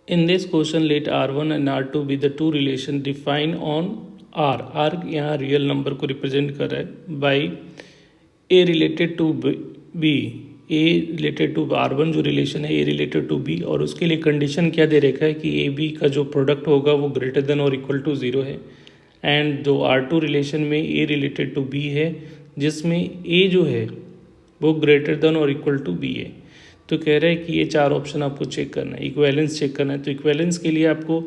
In this question, let R1 and R2 be the two relation defined on R. R यहाँ real number को represent कर रहा है by A related to B. A related to R1 जो relation है A related to B, और उसके लिए कंडीशन क्या दे रखा है कि ए बी का जो प्रोडक्ट होगा वो ग्रेटर देन और इक्वल टू 0 है. एंड जो R2 रिलेशन में A रिलेटेड टू B है जिसमें A जो है वो ग्रेटर देन और इक्वल टू B है. तो कह रहा है कि ये चार ऑप्शन आपको चेक करना है, इक्वेलेंस चेक करना है. तो इक्वेलेंस के लिए आपको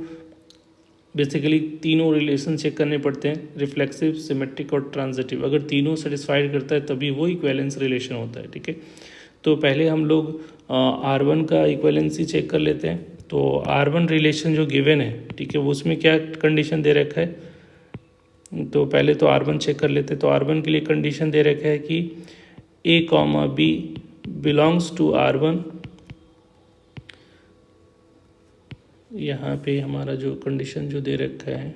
बेसिकली तीनों रिलेशन चेक करने पड़ते हैं, रिफ्लेक्सिव, सिमेट्रिक और ट्रांजिटिव. अगर तीनों सेटिस्फाइड करता है तभी वो इक्वेलेंस रिलेशन होता है. ठीक है, तो पहले हम लोग R1 का इक्वेलेंसी चेक कर लेते हैं. तो R1 रिलेशन जो गिवन है, ठीक है, वो उसमें क्या कंडीशन दे रखा है. तो पहले तो R1 चेक कर लेते हैं. तो R1 के लिए कंडीशन दे रखा है कि A, B belongs to R1. यहाँ पे हमारा जो कंडीशन जो दे रखा है,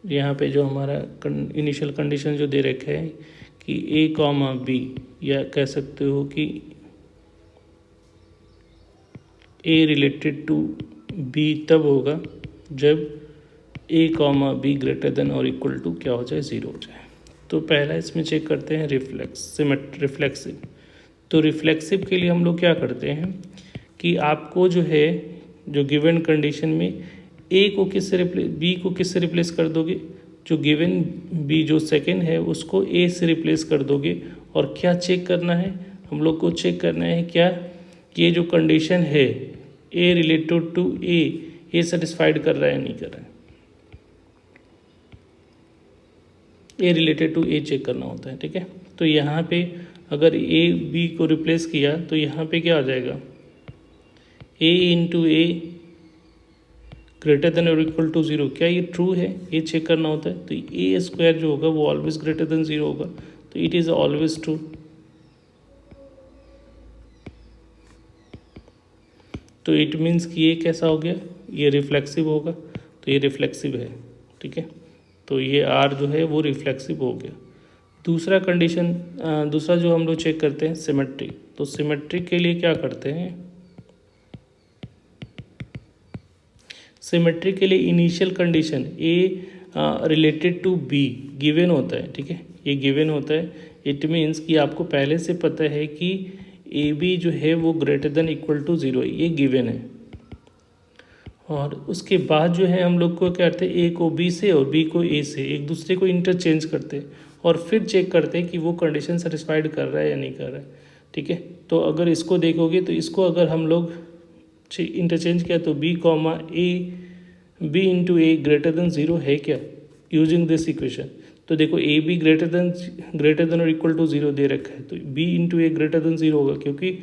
यहाँ पे जो हमारा इनिशियल कंडीशन जो दे रखा है कि A, B, या कह सकते हो कि A रिलेटेड टू B तब होगा जब A, B ग्रेटर देन और इक्वल टू क्या हो जाए, 0 हो जाए. तो पहला इसमें चेक करते हैं रिफ्लेक्सिव. तो रिफ्लेक्सिव के लिए हम लोग क्या करते हैं कि आपको जो है जो गिवन कंडीशन में A को किससे B को किससे रिप्लेस कर दोगे, जो गिवन B जो सेकंड है उसको A से रिप्लेस कर दोगे. और क्या चेक करना है, हम लोग को चेक करना है क्या ये जो कंडीशन है A रिलेटेड टू A ये सेटिस्फाइड कर रहा है या नहीं कर रहा है. A related to A check करना होता है. ठीक है, तो यहाँ पे अगर A B को रिप्लेस किया तो यहाँ पे क्या आ जाएगा, A into A greater than और इक्वल टू 0. क्या ये ट्रू है, ये चेक करना होता है. तो A स्क्वायर जो होगा वो ऑलवेज ग्रेटर देन 0 होगा. तो इट इज़ ऑलवेज ट्रू. तो इट मीन्स कि ये कैसा हो गया, ये रिफ्लेक्सिव होगा. तो ये रिफ्लेक्सिव है. ठीक है, तो ये R जो है वो रिफ्लेक्सिव हो गया. दूसरा कंडीशन, दूसरा जो हम लोग चेक करते हैं सिमेट्रिक. तो सिमेट्रिक के लिए क्या करते हैं, सिमेट्रिक के लिए initial condition A related to B given होता है. ठीक है, ये गिवन होता है. इट मीन्स कि आपको पहले से पता है कि AB जो है वो ग्रेटर देन इक्वल टू 0 ये गिवन है. और उसके बाद जो है हम लोग को क्या करते हैं, A को B से और B को A से एक दूसरे को इंटरचेंज करते हैं और फिर चेक करते हैं कि वो कंडीशन सेटिस्फाइड कर रहा है या नहीं कर रहा है. ठीक है, तो अगर इसको देखोगे तो इसको अगर हम लोग इंटरचेंज किया तो B into A greater than 0 है क्या, यूजिंग दिस इक्वेशन. तो देखो AB ग्रेटर देन और इक्वल टू 0 दे रखा है. तो B into A greater than 0 होगा क्योंकि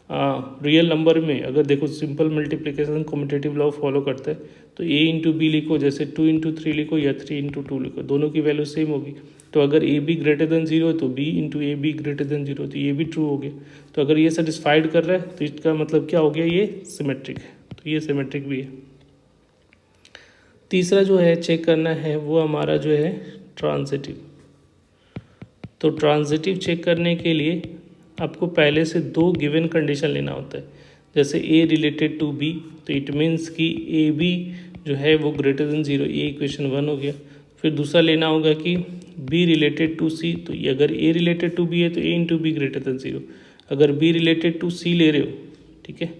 रियल नंबर में अगर देखो simple multiplication commutative law follow करता है. तो A इंटू B लिखो, जैसे 2 इंटू 3 लिखो या 3 इंटू 2 लिखो, दोनों की वैल्यू सेम होगी. तो अगर AB ग्रेटर देन 0 है तो B into AB greater than 0, तो ये भी ट्रू हो गया. तो अगर ये सेटिस्फाइड कर रहा है तो इसका मतलब क्या हो गया, ये सिमेट्रिक है. तो ये सिमेट्रिक भी है. तीसरा जो है चेक करना है वो हमारा जो है ट्रांजिटिव. तो ट्रांजिटिव चेक करने के लिए आपको पहले से दो गिवन कंडीशन लेना होता है. जैसे A रिलेटेड टू B, तो इट मीन्स कि AB जो है वो ग्रेटर देन 0, ये इक्वेशन 1 हो गया. फिर दूसरा लेना होगा कि B रिलेटेड टू C. तो ये अगर A रिलेटेड टू B है तो A into B greater than 0. अगर B रिलेटेड टू C ले रहे हो, ठीक है,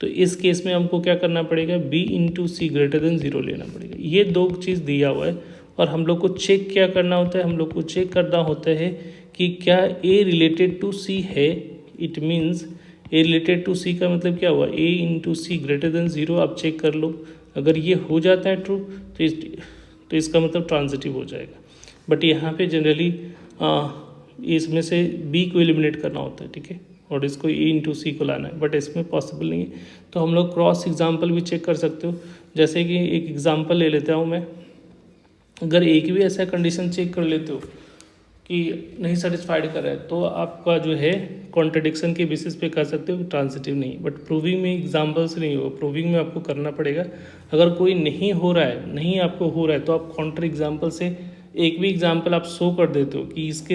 तो इस केस में हमको क्या करना पड़ेगा, B into C greater than 0 लेना पड़ेगा. ये दो चीज़ दिया हुआ है और हम लोग को चेक क्या करना होता है, हम लोग को चेक करना होता है कि क्या A रिलेटेड टू C है. It means A related to C का मतलब क्या हुआ, A into C greater than 0. आप चेक कर लो, अगर ये हो जाता है ट्रू तो इसका मतलब ट्रांजिटिव हो जाएगा. बट यहाँ पे जनरली इसमें से B को एलिमिनेट करना होता है. ठीक है, और इसको A इंटू C को लाना है, बट इसमें पॉसिबल नहीं है. तो हम लोग क्रॉस एग्जाम्पल भी चेक कर सकते हो. जैसे कि एक एग्जाम्पल ले लेता हूँ मैं. अगर एक भी ऐसा कंडीशन चेक कर लेते हो कि नहीं सेटिस्फाइड कर रहा है तो आपका जो है कॉन्ट्रडिक्शन के बेसिस पे कर सकते हो कि ट्रांजिटिव नहीं. बट प्रूविंग में एग्जाम्पल्स नहीं होगा, प्रूविंग में आपको करना पड़ेगा. अगर कोई नहीं हो रहा है, नहीं आपको हो रहा है, तो आप काउंटर एग्जाम्पल से एक भी एग्जाम्पल आप शो कर देते हो कि इसके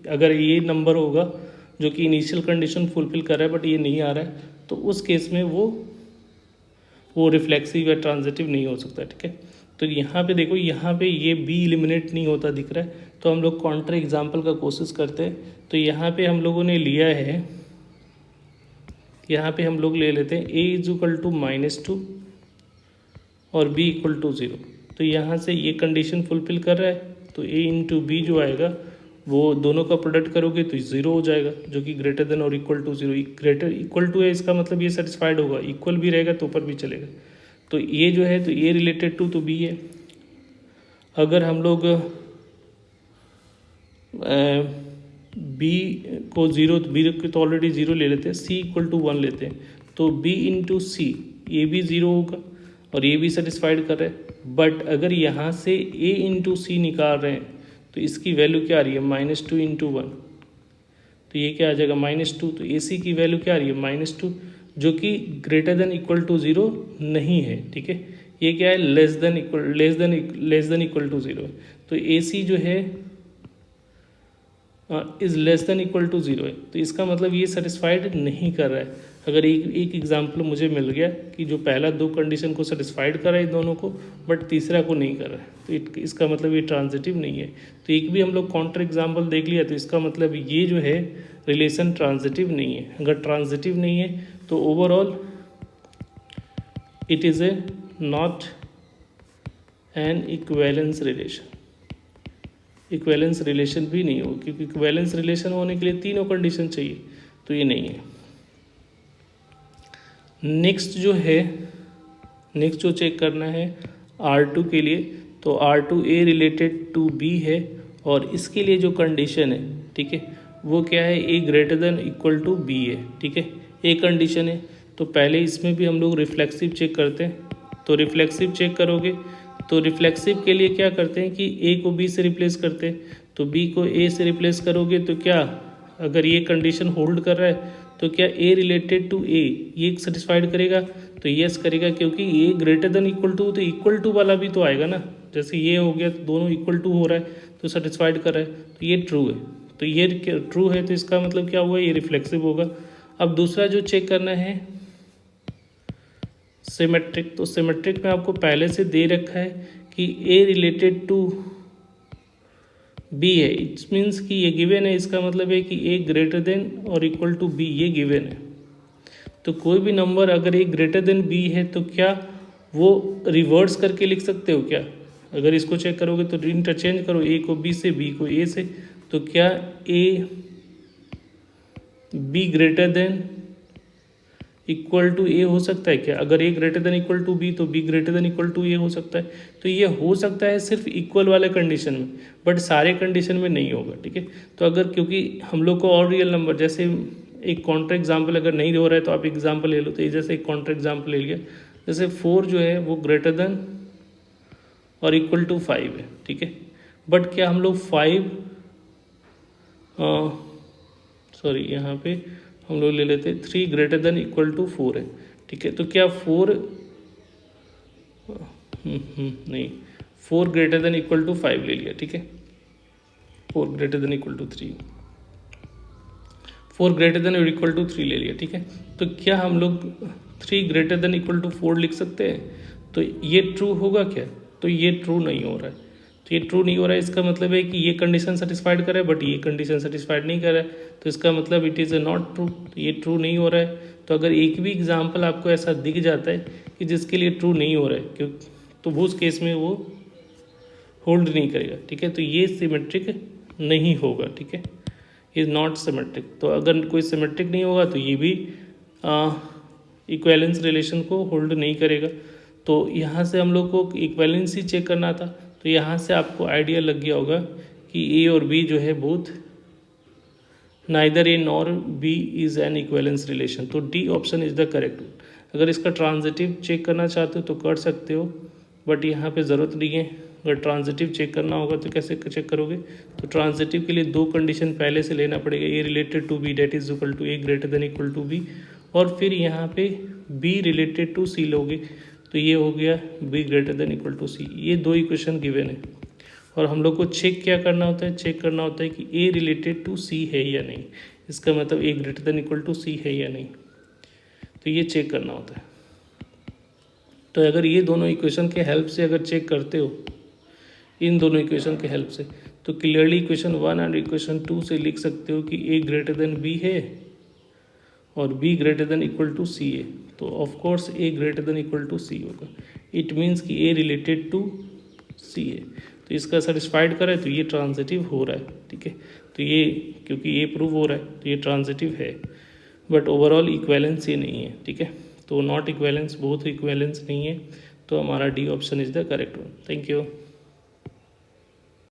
अगर ये नंबर होगा जो कि इनिशियल कंडीशन फुलफिल कर रहा है बट ये नहीं आ रहा है, तो उस केस में वो रिफ्लेक्सिव या ट्रांजिटिव नहीं हो सकता, ठीक है। तो यहाँ पे देखो, यहाँ पे ये बी एलिमिनेट नहीं होता दिख रहा है, तो हम लोग काउंटर एग्जाम्पल का कोशिश करते हैं। तो यहाँ पे हम लोगों ने लिया है, यहाँ पे हम लोग ले लेते हैं a इज इक्वल टू -2 और b इक्वल टू 0। तो यहाँ से ये कंडीशन फुलफिल कर रहा है, तो a इंटू बी जो आएगा वो दोनों का प्रोडक्ट करोगे तो 0 हो जाएगा, जो कि ग्रेटर देन और equal to 0। Greater equal to है, इसका मतलब ये सेटिस्फाइड होगा, इक्वल भी रहेगा तो ऊपर भी चलेगा। तो ये जो है, तो ए रिलेटेड टू तो बी है। अगर हम लोग बी को 0, बी को तो ऑलरेडी 0 ले लेते हैं, सी इक्वल टू 1 लेते हैं, तो बी इंटू सी ये भी 0 होगा और ये भी सेटिस्फाइड कर रहा है। बट अगर यहाँ से ए इंटू सी निकाल रहे हैं तो इसकी वैल्यू क्या आ रही है, -2 इंटू 1, तो ये क्या आ जाएगा -2। तो ए सी की वैल्यू क्या आ रही है, -2, जो कि ग्रेटर देन इक्वल टू 0 नहीं है, ठीक है। ये क्या है, लेस देन इक्वल टू 0 है। तो ए सी जो है is less than equal to 0 है, तो इसका मतलब ये सेटिस्फाइड नहीं कर रहा है। अगर एक एग्जाम्पल मुझे मिल गया कि जो पहला 2 कंडीशन को सेटिस्फाइड कर रहा है दोनों को, बट तीसरा को नहीं कर रहा है, तो इसका मतलब ये ट्रांजिटिव नहीं है। तो एक भी हम लोग काउंटर एग्जाम्पल देख लिया, तो इसका मतलब ये जो है रिलेशन ट्रांजिटिव नहीं है। अगर ट्रांजिटिव नहीं है तो overall it is a not an equivalence relation. Equivalence relation भी नहीं हो, क्योंकि इक्विवेलेंस रिलेशन होने के लिए तीनों कंडीशन चाहिए, तो ये नहीं है। नेक्स्ट जो चेक करना है R2 के लिए, तो R2 A related to B है, और इसके लिए जो कंडीशन है, ठीक है, वो क्या है, A greater than equal to B है, ठीक है। A कंडीशन है, तो पहले इसमें भी हम लोग रिफ्लेक्सिव चेक करते हैं। तो रिफ्लेक्सिव चेक करोगे तो रिफ्लेक्सिव के लिए क्या करते हैं कि A को B से रिप्लेस करते हैं, तो B को A से रिप्लेस करोगे तो क्या, अगर ये कंडीशन होल्ड कर रहा है तो क्या A रिलेटेड टू A ये सेटिस्फाइड करेगा, तो यस करेगा, क्योंकि A greater than equal to, तो इक्वल टू वाला भी तो आएगा ना। जैसे ये हो गया तो दोनों इक्वल टू हो रहा है तो सेटिस्फाइड कर रहा है, तो ये ट्रू है। तो ये ट्रू है, तो इसका मतलब क्या हुआ, ये रिफ्लेक्सिव होगा। अब दूसरा जो चेक करना है सिमेट्रिक, तो सिमेट्रिक में आपको पहले से दे रखा है कि A रिलेटेड टू B है, इट्स मीन्स कि ये गिवन है, इसका मतलब है कि A ग्रेटर देन और इक्वल टू B ये गिवन है। तो कोई भी नंबर अगर A ग्रेटर देन B है तो क्या वो रिवर्स करके लिख सकते हो क्या? अगर इसको चेक करोगे तो इंटरचेंज करो, A को B से, B को A से, तो क्या A B greater than equal to ए हो सकता है क्या? अगर ए greater than equal to be तो be greater than equal to ए हो सकता है। तो ये हो सकता है सिर्फ इक्वल वाले कंडीशन में, बट सारे कंडीशन में नहीं होगा, ठीक है। तो अगर, क्योंकि हम लोग को और रियल नंबर, जैसे एक काउंटर एग्जाम्पल अगर नहीं हो रहा है तो आप एग्जाम्पल ले लो, तो ये जैसे एक काउंटर एग्जाम्पल ले लिया, जैसे 4 जो है वो ग्रेटर देन और इक्वल टू 5 है, ठीक है। बट क्या हम लोग 5 सॉरी यहाँ पे हम लोग ले लेते हैं 3 ग्रेटर देन इक्वल टू 4 है, ठीक है। तो क्या 4 नहीं, 4 ग्रेटर देन इक्वल टू 5 ले लिया, ठीक है। 4 greater than equal to 3, 4 greater than और इक्वल टू 3 ले लिया, ठीक है। तो क्या हम लोग 3 ग्रेटर देन इक्वल टू 4 लिख सकते हैं? तो ये ट्रू होगा क्या? तो ये ट्रू नहीं हो रहा है। तो ये ट्रू नहीं हो रहा है, इसका मतलब है कि ये कंडीशन सेटिस्फाइड कर रहा है बट ये कंडीशन सेटिस्फाइड नहीं कर रहा है, तो इसका मतलब इट इज़ नॉट ट्रू, तो ये ट्रू नहीं हो रहा है। तो अगर एक भी एग्जाम्पल आपको ऐसा दिख जाता है कि जिसके लिए ट्रू नहीं हो रहा है, क्यों, तो वो उस केस में वो होल्ड नहीं करेगा, ठीक है। तो ये सिमेट्रिक नहीं होगा, ठीक है, इज़ नॉट सिमेट्रिक। तो अगर कोई सिमेट्रिक नहीं होगा तो ये भी इक्वेलेंस रिलेशन को होल्ड नहीं करेगा। तो यहाँ से हम लोग को इक्वेलेंस ही चेक करना था, तो यहाँ से आपको आइडिया लग गया होगा कि ए और बी जो है both neither A nor be is an इक्वेलेंस relation, तो D option is the correct. अगर इसका ट्रांजिटिव चेक करना चाहते हो तो कर सकते हो, बट यहाँ पे ज़रूरत नहीं है। अगर ट्रांजिटिव चेक करना होगा तो कैसे चेक करोगे? तो ट्रांजिटिव के लिए 2 कंडीशन पहले से लेना पड़ेगा, ए related to be date is equal to A greater than equal to be, और फिर यहाँ पे बी रिलेटेड टू सी लोगे, तो ये हो गया be greater than equal to सी। ये 2 इक्वेशन गिवन है, और हम लोग को चेक क्या करना होता है? चेक करना होता है कि ए रिलेटेड टू सी है या नहीं। इसका मतलब ए ग्रेटर देन इक्वल टू सी है या नहीं, तो ये चेक करना होता है। तो अगर ये दोनों इक्वेशन के हेल्प से अगर चेक करते हो, इन दोनों इक्वेशन के हेल्प से, तो क्लियरली इक्वेशन 1 एंड इक्वेशन 2 से लिख सकते हो कि ए ग्रेटर देन बी है और be greater than equal to सी है, तो of course A greater than equal to सी होगा। इट मीन्स कि ए रिलेटेड टू सी है, तो इसका सेटिस्फाइड करें तो ये ट्रांजिटिव हो रहा है, ठीक है। तो ये क्योंकि ए प्रूव हो रहा है तो ये ट्रांजिटिव है, बट ओवरऑल इक्वेलेंस ये नहीं है, ठीक है। तो नॉट इक्वेलेंस, बोथ इक्वेलेंस नहीं है, तो हमारा D option is the correct one. Thank you.